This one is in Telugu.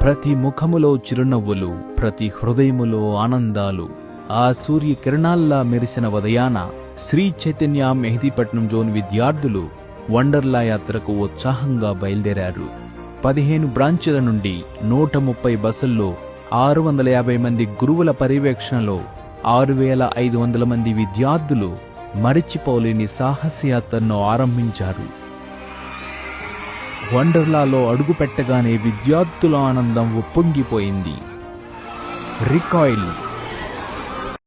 ప్రతి ముఖములో చిరునవ్వులు, ప్రతి హృదయములో ఆనందాలు. ఆ సూర్యకిరణాల్లా మెరిసిన ఉదయాన శ్రీ చైతన్య మెహదీపట్నం జోన్ విద్యార్థులు వండర్లా యాత్రకు ఉత్సాహంగా బయలుదేరారు. 15 బ్రాంచుల నుండి 130 బస్సుల్లో 650 మంది గురువుల పర్యవేక్షణలో 6500 మంది విద్యార్థులు మరిచిపోలేని సాహసయాత్రను ఆరంభించారు. వండర్లాలో అడుగుపెట్టగానే విద్యార్థుల ఆనందం ఉప్పొంగిపోయింది. రికాయిల్